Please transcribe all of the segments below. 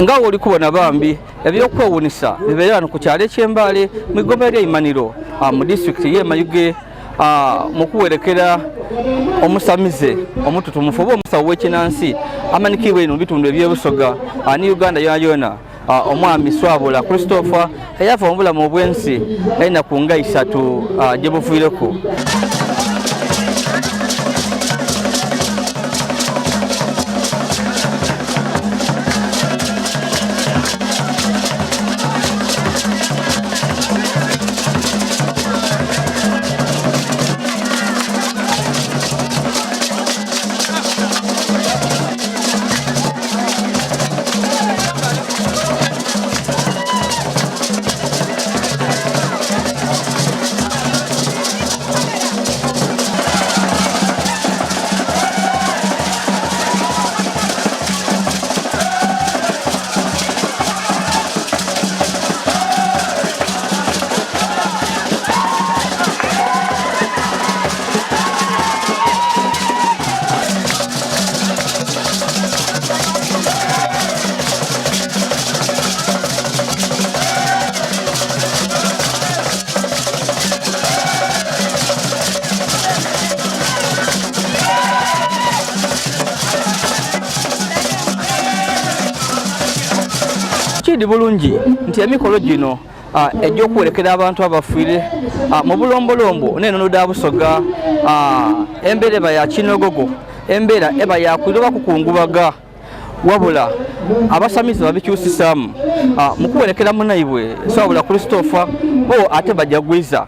nga oli kubona bambi ebyokwewunisa bibeera wano ku kyalo eky'Embale mu igomero ly'Imaniro mu disitulikiti y'e Mayuge mu kuwerekera omusamize omututumufu oba omusawo w'ekinnansi amanikibwa eno mu bitundu eby'ebusoga ne Uganda yona omwami Swabula Christopher eyafa mu bulamu obw'ensi ennaku nga 3 gye buviireko. Kidi bulungi nti emikolo gino egy'okuwerekera abantu abafiire mu bulombolombo n'ennono da Busoga embeera eba ya kinogogo, embeera eba yakwirwa kukungubaga wabula abasamize babikyusisaamu mu kuwerekera munaibwe Swabula Christopher bo ate bajagwiza.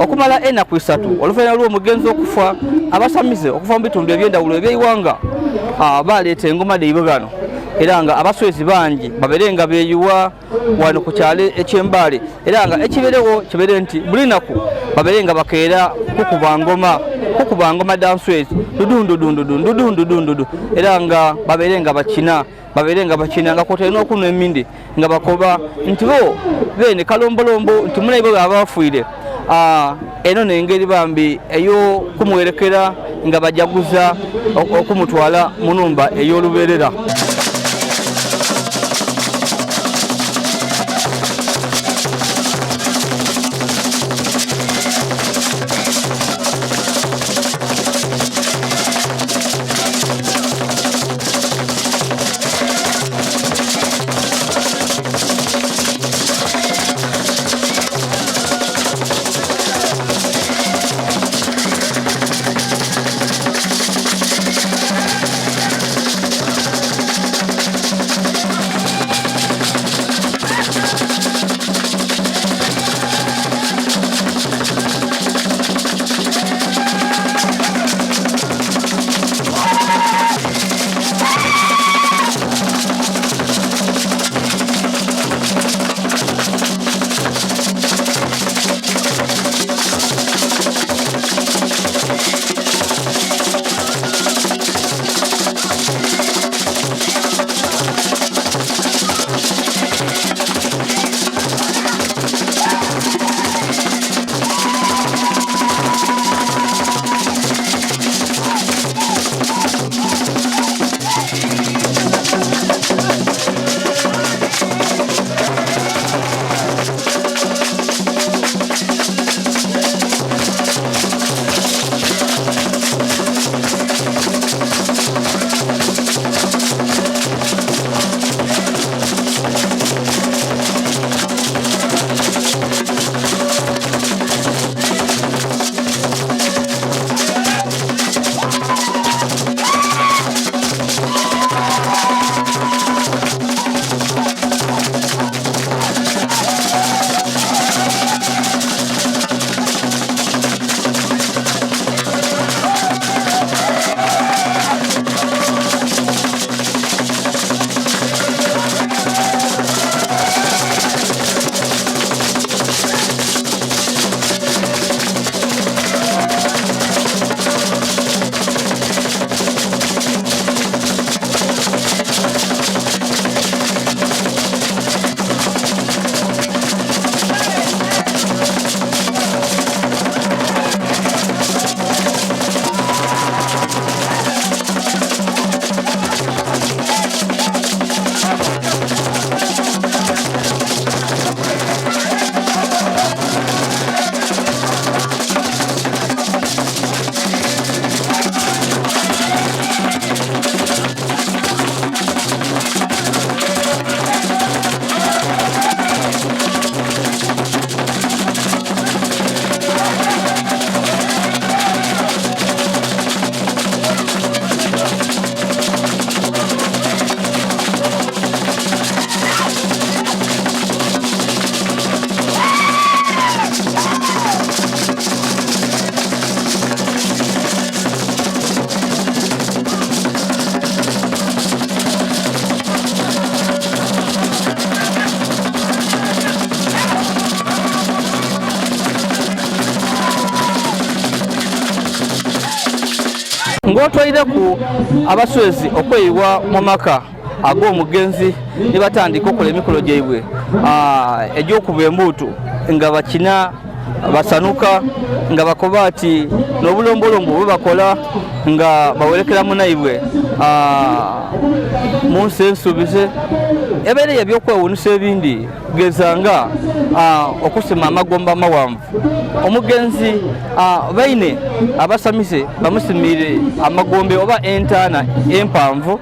Okumala ennaku 3 oluvannyuma lw'omugenzi okufa abasamize okuva mu bitundu eby'endawulo eby'eiwanga baleeta engoma deibugano era nga abaswezi bangi babeere nga beeyuwa wano ku kyalo eky'Embale era nga ekibeerewo kibeere nti buli nnaku babeere nga bakeera kukuba ngoma danswezi dudundudundudu era nga babeere nga bakina nga kwotaire n'okunwa emmindi nga bakoba nti bo beene kalombolombo nti munaibwe abafuire eno n'engeri bambi ey'okumuwerekera nga bajaguza okumutwala mu nnumba ey'olubeerera. ng'otwalireku abaswezi okweyiwa mu maka ag'omugenzi ne batandika okukola emikolo gyaibwe egy'okuba embuutu nga bakina basanuka nga bakoba ati n'obulombolombo bwe bakola nga bawerekera munaibwe mu nsi ensuubize ebeereyo ebyokwewuunyisa ebindi gezanga okusima amagomba amawanvu omugenzi baine abasamise bamusimire amagombe oba entaana empanvu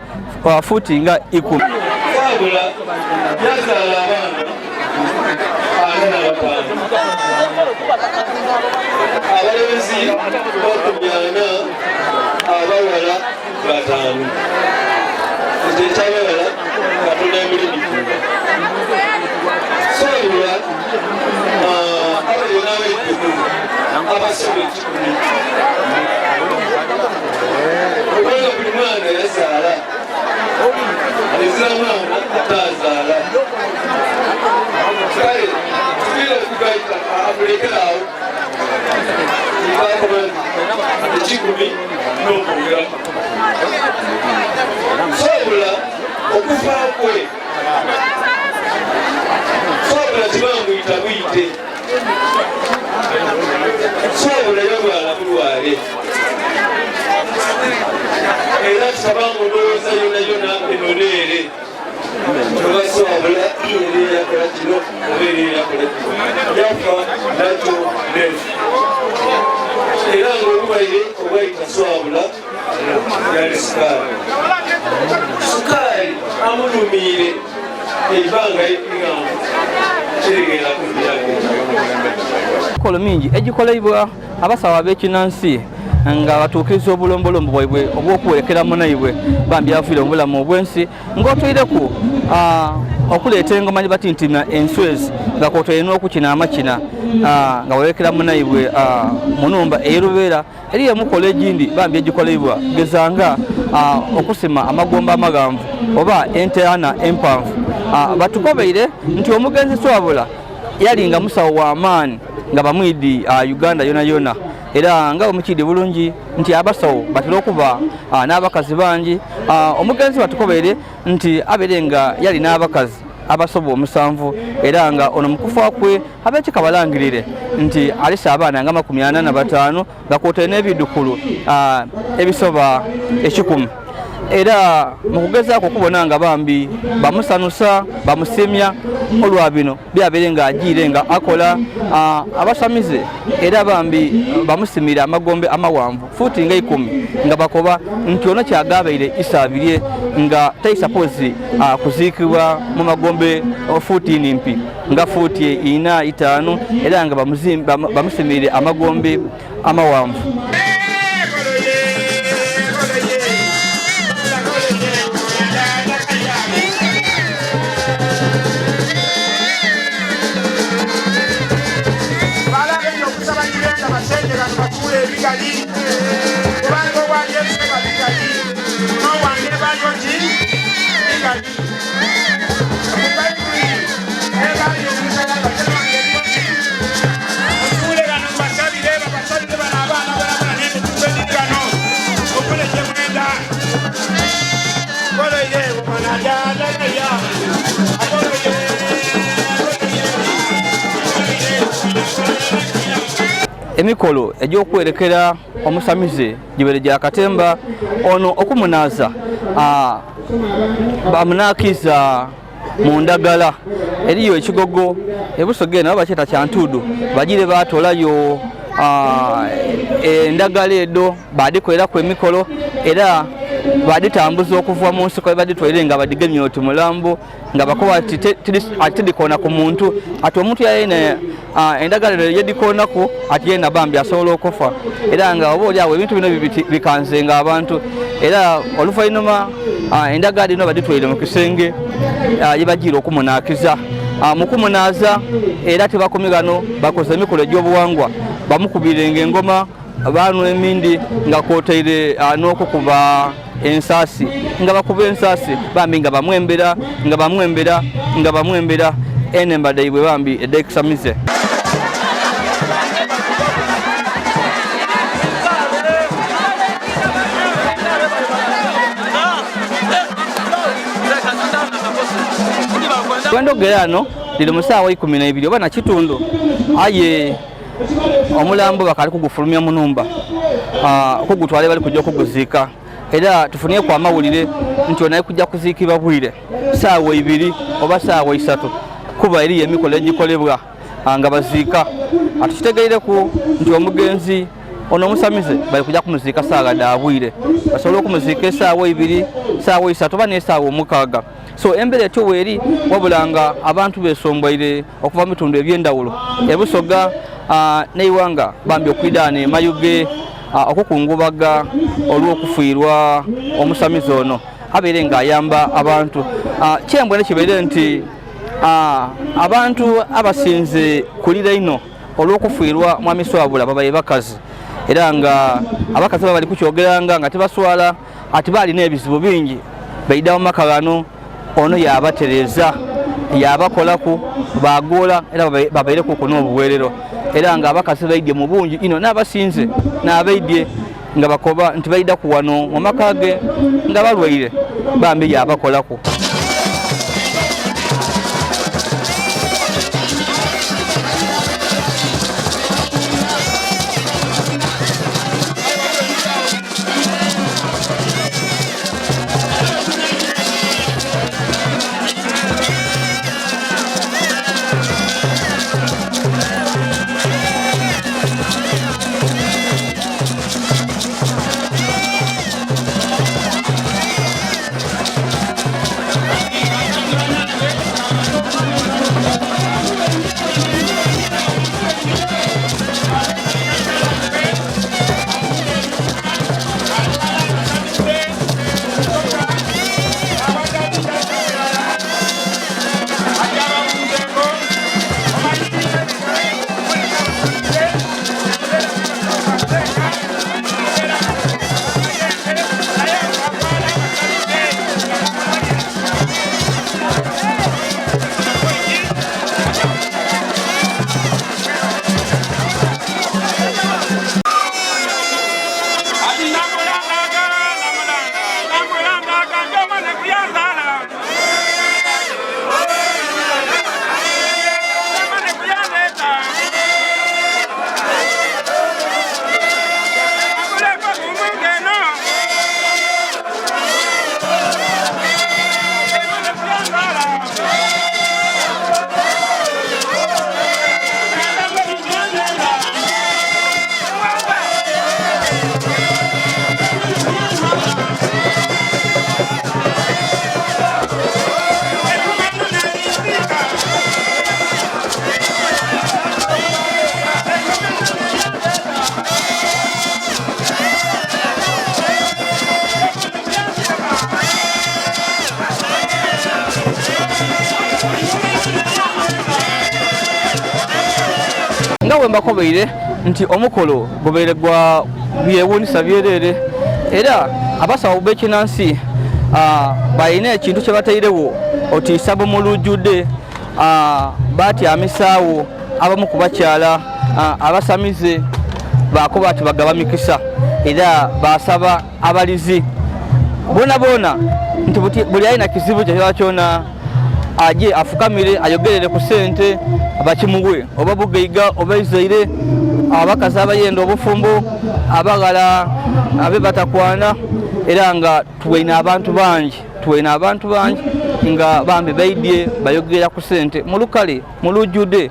fuuti nga 10 abalebezi bakubyana abawala batanu ekyabawala katonda emirimu soobula abalina abaikumi abasoma ekikumi kubanga buli mwana yazaala ezira mwana atazaala kale tubira kugaita amulekeraawo ekikumi n'okwongeramu soobula okufa kwe soobula tebamuyita buyite sababu ndowooza yona yona enonere tebasobola eri yakola kino oba eri yakola kino yafa nakyo nefu era ngaolubaire obwaita swabula yali sukaali sukaali amulumiire eibanga ekigambo kirigenda kolo mingi egikolebwa abasawo ab'ekinnansi nga batuukiriza obulombolombo bwaibwe obw'okuwerekera munaibwe bambi afiire mu bulamu obw'ensi ng'otwireku okuleeta engoma gye bati nti enswezi nga kwotoire n'okukina amakina nga werekera munaibwe mu nnumba ey'erubeera eri emukola egindi bambi egikolebwa gezanga okusima amagomba amaganvu oba entaana empanvu batukobeire nti omugenzi Swabula yali nga musawo w'amaanyi nga bamwidi Uganda yona yona era nga omukidi bulungi nti abasawo batera okuba n'abakazi bangi omugenzi batukobeire nti abeere nga yali n'abakazi abasoba 7 era nga ono mukufa kwe abekika balangirire nti alisa abaana nga 45 nga kwotaire n'ebiddukulu ebisoba 10 era mukugezaako okubona nga bambi bamusanusa bamusimya olwa bino byabeere nga agiire nga akola abasamize era bambi bamusimira amagombe amawanvu fuuti nga 10 nga bakoba nti ono kyagabaire isabirye nga taisapozi kuziikibwa mu magombe fuuti nimpi nga fuuti 4 5 era nga bamusimire amagombe amawanvu. Emikolo egy'okwerekera omusamize gibere gya katemba ono okumunaza bamunakiza mu ndagala eriyo ekigogo ebusoge nabo bakyeta kyantudu bagire batolayo endagala edo badikoleraku emikolo era baditambuza okuva mu nsiko baditwaire nga badigemye oti mulambo nga bakoba atidikona ku muntu ati omuntu yayina endagala yedikonaku ati yena bambi asobola okufa era nga oba oliawo ebintu bino bikanzenga abantu era oluvannyuma endagala ino baditwaire mu kisenge yebagiire okumunakiza mu kumunaza era tebakomye gano bakoze emikolo egy'obuwangwa bamukubirenga engoma banwa emindi nga kwotaire n'okukuba ensasi nga bakuba ensasi bambi nga bamwembera enembada ibwe bambi edekisamize. Gwendogera ano liri mu ssaawa 12 oba na kitundu aye omulambo bakali kugufulumya mu nnumba okugutwale bali kujja okuguziika era tufunye ku amawulire nti onaye kujja kuziikibwa bwire ssaawa 2 oba ssaawa 3 kuba eri emikolo egikolebwa nga baziika atukitegeereku nti omugenzi ono omusamize bali kujja kumuziika ssaawa dda bwire basobole okumuziika essaawa 2 ssaawa 3 oba n'essaawa 6 so embera etyo weeri wabula nga abantu besombwaire okuva mu bitundu eby'endawulo ebusoga neiwanga bambi okwidaana emayuge okukungubaga olw'okufiirwa omusamize ono abeere ng'ayamba abantu kyembwe ne kibeere nti abantu abasinze kulira ino olw'okufiirwa mwami Swabula babaye bakazi era nga abakazi bali kukyogeranga nga tebaswala ati balina ebizibu bingi baida mu maka gano ono yabatereza yabakolaku bagoola era babaireku ku n'obuweerero era nga abakazi baidye mu bungi ino n'abasinze n'abaidye nga bakoba nti baida ku wano mu maka ge nga balwaire bambi yabakolaku. nga bwe mbakobeire nti omukolo gubeere gwa byewuunyisa byerere era abasawo b'ekinnansi balina ekintu kye batairewo otiisa bumulujjudde batyamisaawo abamu ku bakyala abasamize baako bati bagaba mikisa era basaba abalizi boona nti buli alina kizibu kyekyoba kyona aje afukamire ayogerere ku ssente bakimuwe oba bugaiga oba izaire abakazi abayenda obufumbo abagala abe batakwana era nga tuwaina abantu bangi nga bambi baidye bayogera ku ssente mu lukale mu lujjudde.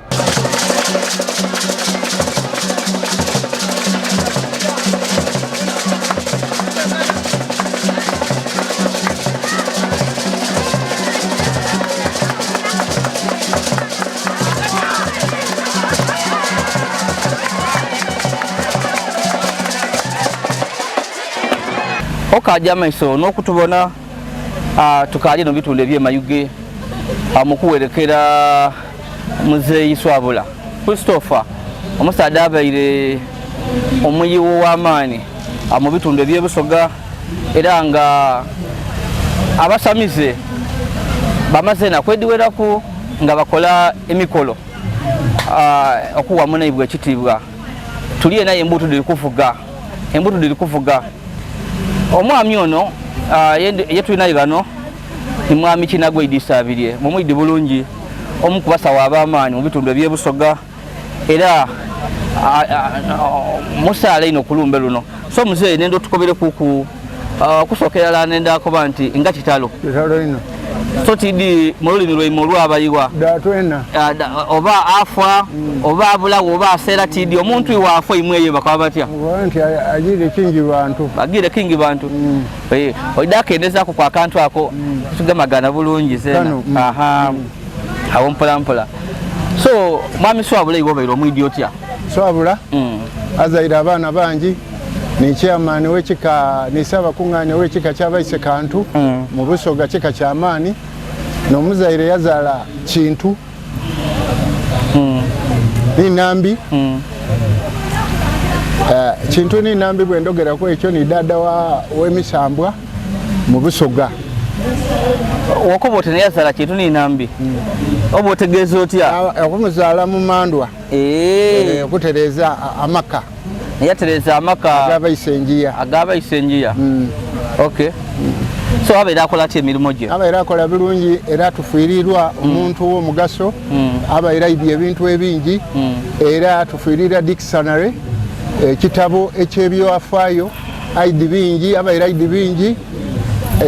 Okajja amaiso n'okutubona tukaalye no bitundu ebyemayuge mukuwerekera muzeeyi Swabula Christopher omusaadde abaire omuyiwo w'amaanyi mu bitundu ebyebusoga era nga abasamize bamaze nakwediweraku nga bakola emikolo okuwamu naibwa ekitiibwa tuliye naye embuto diri kuvuga omwami ono yetulinayo gano ni mwami Kinagwa Idisabirye mumwidi bulungi omu ku basawo ab'amaanyi mu bitundu ebyebusoga era musaala ino kulumbe luno so muzeeyi nendo tukobere kuku okusookera la nendakoba nti nga kitalo ino so tidi mu lulimi lwaimu olwabayiwa oba afa oba abulawo oba aseera tidi omuntu iwaafa imweyo bakaba batya nti agire kingi bantu oida akendezaako ku akantu ako tugamagana bulungi zeena awo mpolampola so mwami Swabula iwe obaire omwidi otya? Swabula azaire abaana bangi ni chairman w'ekika ni ssaabakuŋŋaanya w'ekika ky'abaise Kantu mu Busoga kika ky'amaanyi n'omuzaire yazaala Kintu Ninambi Kintu Ninambi bwe ndogerako ekyo ni ddaada w'emisambwa mu Busoga. Wakoba oti yazaala Kintu Ninambi oba otegeeza otya? Okumuzaala mu Mandwa okutereeza amaka yatereza amaka agabayise enjiya okay so abaire akola atya emirimu gye? Abaire akola birungi era tufiirirwa omuntu w'omugaso abaire aidye ebintu ebingi era tufiirira dictionary ekitabo ekyebyowafaayo aidi bingi abaire aidi bingi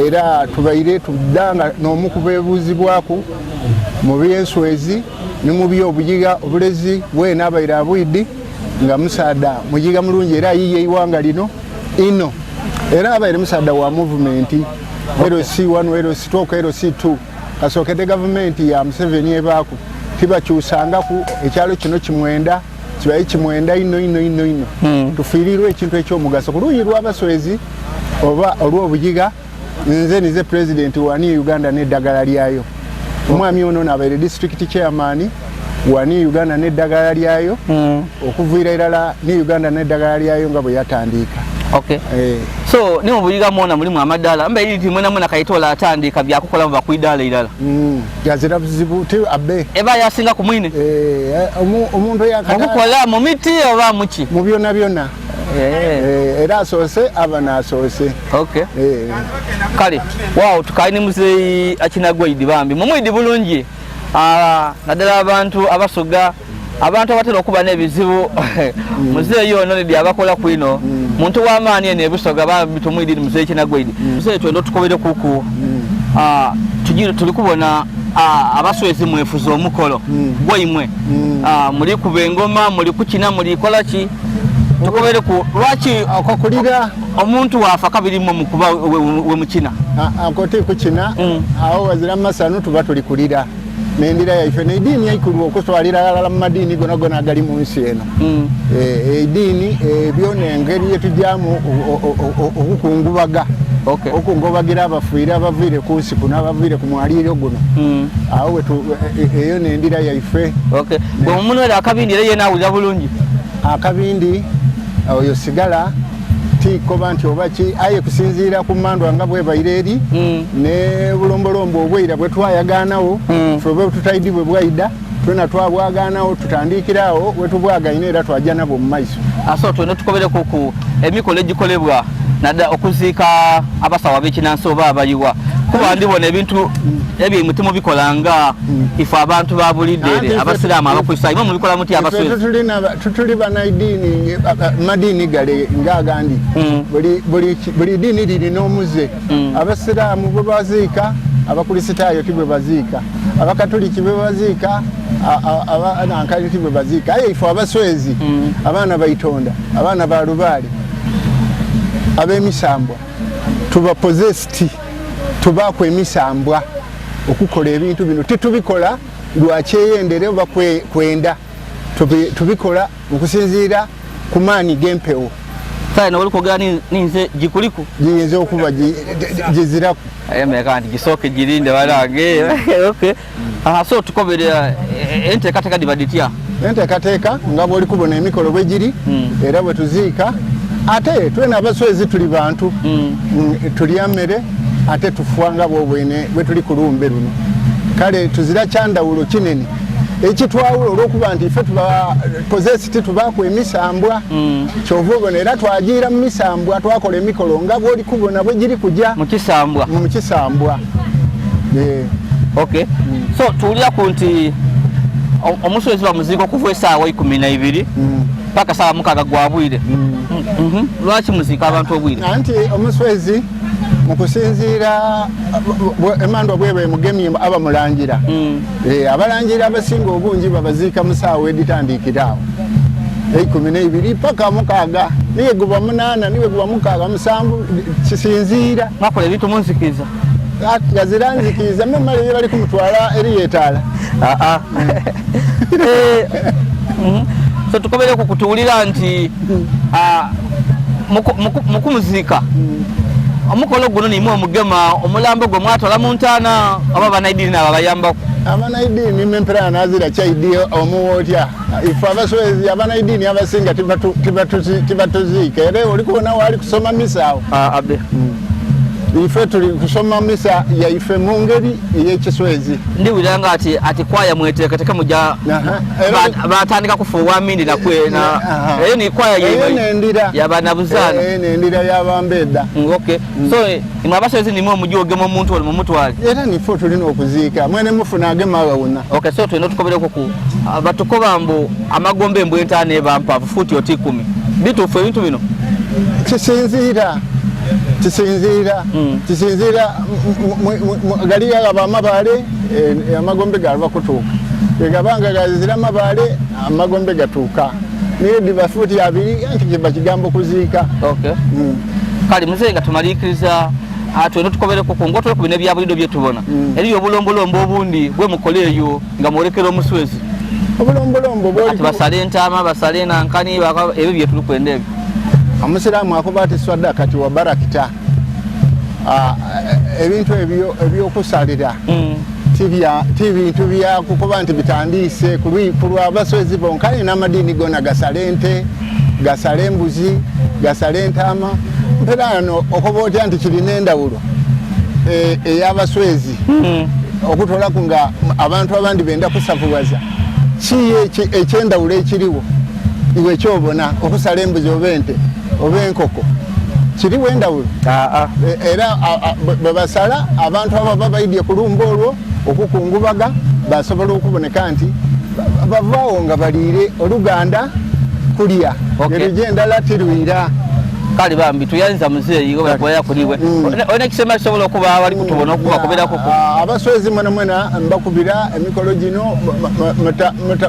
era tubaire tuddanga n'omu ku beebuuzibwaku mu byenswezi ne mu byobuyiga obulezi bwena abaire abwidi nga musaada mujiga mulungi era yiye iwanga lino ino era abaire musaada wa movement LC1 LC2 LC2 kasokede government ya Museveni ebaku tibakyusanga ku ekyalo kino kimwenda kibaye kimwenda ino tufiirirwe ekintu ekyomugaso kulungi lw'abaswezi oba olw'obujiga nze nize president wani Uganda n'eddagala lyayo omwami ono n'abaire district chairman wani Uganda n'eddagala lyayo okuviira irala ni Uganda n'eddagala lyayo nga bwe yatandika. Okay. So ni mubuyiga mwona mulimu amadala mbe ili timwena mwena kaitola atandika byakukola mu bakwidala irala yazira buzibu ti abe eba yasinga ku mwine omuntu yakata okukola mu miti oba muki mu byonna era asoose aba nasoose. Okay. Kale wow tukaini muzeeyi Kinagwa Idibambi mumwidi bulungi naddala abantu abasoga abantu abatera okuba n'ebizibu muzeeyi ono nidi abakola kwino muntu w'amaanyi eno ebusoga babitumwidi muzeeyi Kinagwa Idi muzeeyi twendo tukobere kuku tuli kubona abaswezi mwefuza omukolo gwaimwe muli kuba engoma muli kukina muli kola ki tukobere ku lwaki akokulira omuntu wafa kabirimu mukuba we mukina akoti kukina awo wazira masanu tuba tuli kulira n'endira yaife n'eddiini yaikulu okuswalira alala mu madiini gona agali mu nsi eno eddiini ebyo n'engeri yetujjamu okukungubaga okungobagira abafuire abaviire ku nsi kuno abaviire ku mwaliiro guno awo eyo n'endira yaife. Bwe omuntu era akabindi era yena awulira bulungi akabindi oyo sigala tikoba nti oba ki aye kusinziira ku mmandwa nga bwebaire eri ne bulombolombo obwera bwe twayagaanawo ffe bwe tutaidi bwe bwaida twena twabwagaanawo tutandikirawo we tubwagaine era twajja nabo mu maiso. So twena tukobereko ku emikolo egikolebwa nadda okuziika abasawo ab'ekinansi oba abayiwa kuba ndibona ebintu ebyemitima bikolanga ife abantu ba bulidde abasiraamu abakristaayo imwe mubikola muti abaswezi tutuli banaidiini madiini gale ngaagandi buli diini lirina omuze abasiraamu bwe baziika abakristaayo tibwe baziika abakatoliki bwe baziika abanankani tibwe baziika aye ife abaswezi abaana baitonda abaana ba lubaale ab'emisambwa tuba possessed tubaako emisambwa okukola ebintu bino titubikola lwakyeyendere oba kwenda tubikola okusinziira ku maanyi g'empewo. Kale oli kwogera ninze gikuliku giyinza okuba giziraku emeka nti gisooke girinde balange. So tukoberera enteekateeka diba ditya enteekateeka nga bw'oli kubona emikolo bwe giri era bwe tuziika ate twena abaswezi tuli bantu tulya mmere ate tufuwa nga bwobwene bwe tuli ku lumbe luno kale tuzira kyandawulo kinene ekitwawula olw'okuba nti ffe tuba possessed tubaako emisambwa kyova obona era twagiira mu misambwa twakola emikolo nga bw'oli kubona bwe giri kujja mu kisambwa. So tuwuliraku nti omuswezi bamuziika okuva esaawa 12 paka saawa 6 gwa bwire. Lwaki muziika abantu obwire? Anti omuswezi mukusinziira emandwa bweba emugemye abamulangira abalangira abasinga obungi babaziika mu saawa editandikiraawo 12 paka 6 niwe guba 8 niwe guba 6 7 kisinziira mwakola ebintu munzikiriza yazira nzikiriza memale bye bali kumutwala eri yeetaala. So tukobereko kutuwulira nti mukumuziika omukolo guno nimwe omugema omulambo gwe mwatwala mu ntaana oba banaidiini nabo bayambako? Abanaidiini mempera nazira kyaidi omuwootya ife abaswezi abanaidiini abasinga tibatuziika era oli kubona waali kusoma misa awo ife tuli kusoma misa yaife mu ngeri ey'ekiswezi. Ndiwulira nga ati kwaya mweteekateka mujja batandika kufuuwa mindi nakwena eyo ni kwaya yabanabuzaana n'endira y'abambeeda. So imwe abaswezi nimwe omujja ogema omuntu oli mumutwale era nife tulina okuziika mwene mufuna agema abawuna. So tulina tukobereko ku batukoba mbu amagombe embw entaano ebampavu fuuti oti 10 bituufu ebintu bino kisinziira gali gaba amabaale amagombe galaba kutuuka egabanga gazira amabaale amagombe gatuuka naye diba fuuti 2 anti kiba kigambo kuziika. Kale muzeeyi nga tumaliikiriza twena tukobereko ku ngotole ku bino ebyabulido byetubona eriyo obulombolombo obundi bwe mukola eyo nga mwolekera omuswezi obulombolombo ati basale entaama basale nankani ebyo byetuli kwenda ebyo. Omusiraamu akuba ati swadda kati wa barakita ebintu ebyokusalira tibintu byakukuba nti bitandiise ku lw'abaswezi bonka n'amadiini gona gasale ente gasale embuzi gasale entaama mpera ano okuba otya nti kirina endawulo ey'abaswezi okutolaku nga abantu abandi benda kusavuwaza ki ekyendawulo ekiriwo iwe ekyobona okusala embuzi oba ente oba enkoko kiriwo endawulo era bwe basala abantu abo babaidye ku lumba olwo okukungubaga basobola okuboneka nti bavaawo nga baliire oluganda kulya eryo endala tirwira. Kale bambi tuyanza muzeeyi oba kwaya kuliwe ona ekisema kisobola okuba abali kutubona okubakoberako abaswezi mwena mbakubira emikolo gino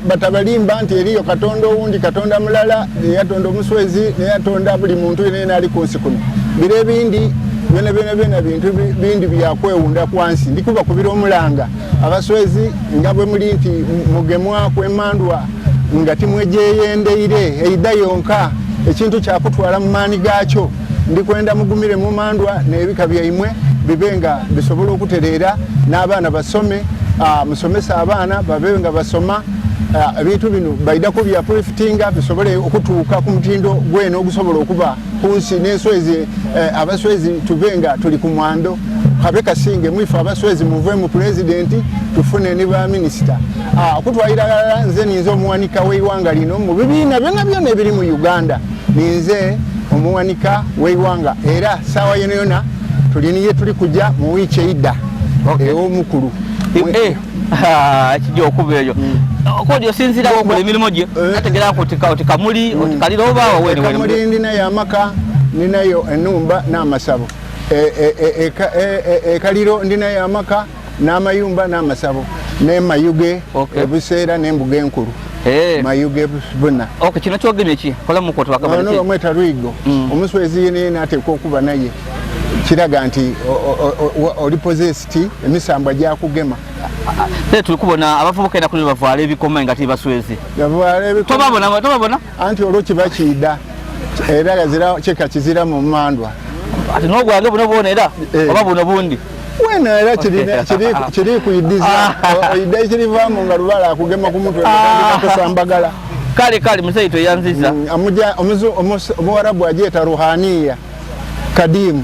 batabalimba nti eriyo katonda owundi katonda mulala neyatonda omuswezi neyatonda buli muntu yenna ali ku nsi kuno biro ebindi byona bintu bindi byakwewunda kwansi ndikubakubira omulanga abaswezi nga bwe muli nti mugemwa kwemandwa nga timwejeyendeire eida yonka ekintu kyakutwala mu maani gaakyo ndikwenda mugumire mu mandwa n'ebika byaimwe bibenga bisobola okutereera n'abaana basome musomesa abaana babenga basoma ebintu bino baidako bya upliftinga bisobole okutuuka ku mutindo gweno ogusobola okuba kunsi n'enswezi abaswezi tubenga tuli ku mwando kabe kasinge mwifa abaswezi muve mu president tufune ne ba minister okutwalira nze ninze omuwanika w'eiwanga lino mu bibiina byonna ebiri mu Uganda ninze omuwanika w'eiwanga era saawa yona tuliniye tuli kujja mu wiiki eyidda ew'omukulu ekijja okuba eyo okodi osinzirawo okola emirimu gye ategera oti kamuli oti kalira obaawo kamuli ndinayo amaka ninayo ennumba n'amasabo ekaliro ndinayo amaka n'amayumba n'amasabo n'emayuge ebuseera n'embuga enkulu mayuge buna kino kyogemye ki kola mukoto wakabanno bamweta Lwigo omuswezi yene n'ateekwa okuba naye kiraga nti oli possessed emisambwa gyakugema tuli kubona abavubuka era kuli bavaala ebikoma nga tibaswezi tobabona anti olwo kiba kiyida era yazira kyeka kizira mu mandwa ati n'obwange buno bwona era oba buno bundi wena era kiri kuyidiza oyidde ekirivaamu nga lubala akugema ku mutwe kusambagala kale musayi toyanziza omuwarabu agyeta ruhaniya kadimu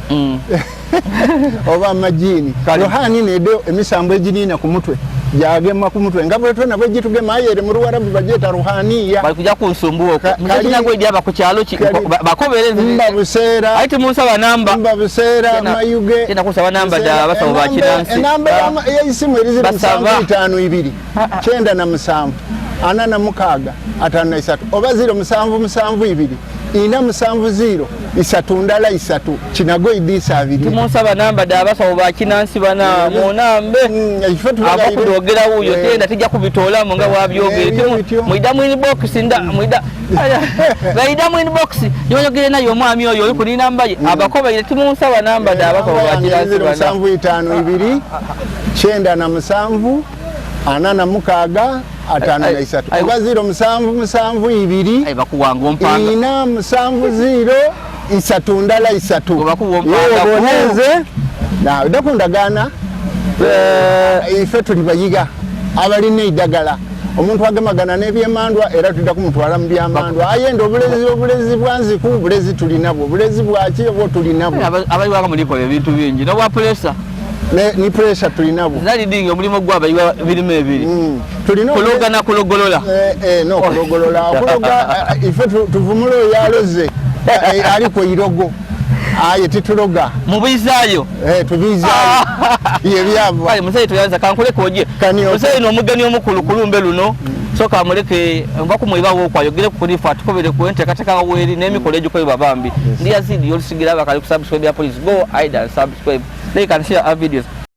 oba majini ruhani nedo emisambo egirina ku mutwe jagema ku mutwe nga bwe twena bwegitugema ayere mu Luwarabu bagyeta ruhaniya bali kujja kunsumbuwa mukina gwe dyaba ku kyalo bakobereze mba buseera ayite munsaba namba mba buseera mayuge tena kusaba namba da basabo ba kinansi namba y'isimu erizira 52 kyenda na musanvu ana na mukaaga atano na isatu oba 0772 ina musanvu 0 isatu ndala isatu kinago idisa abiri tumusaba namba da basabo ba kinansi bana munambe abakudogera uyo tenda tijja kubitola nga wabyogere muida mu inbox muida baida mu inbox yonyogere nayo mwami oyo uri kuri namba ye abakoba ile tumusaba namba da basabo ba kinansi bana musanvu 52 kyenda na musanvu ana na mukaaga atano na isatu oba 0772 ai bakuwanga ompanga ina musanvu 0 isatu ndala isatu bakuwa ompanga boneze na ndakundagana ife tuli bayiga abalina idagala omuntu agemagana n'ebyemandwa era tudda kumutwala mu byamandwa ayenda obulezi bwanziku bulezi tulinabwo bulezi bwaki obwo tulinabwo abayiwanga muliko ebintu bingi no bwa pressure ni pressure tulinabo nali dingi omulimo gwa bayiwa birimo ebiri tulino kuloga na kulogolola no kulogolola kuloga ife tuvumulo yaloze aliko irogo aye tituloga mubizayo tubizayo ye byabo kale musayi tuyanza kankole koje musayi no mugani omukulu kulumbe luno soka amuleke mba kumwibawo kwayogere kuri fatukobere kuente kataka weri n'emikolo egiko babambi ndi yazidi yolusigira bakali ku subscribe ya Police Go aida subscribe they can share our videos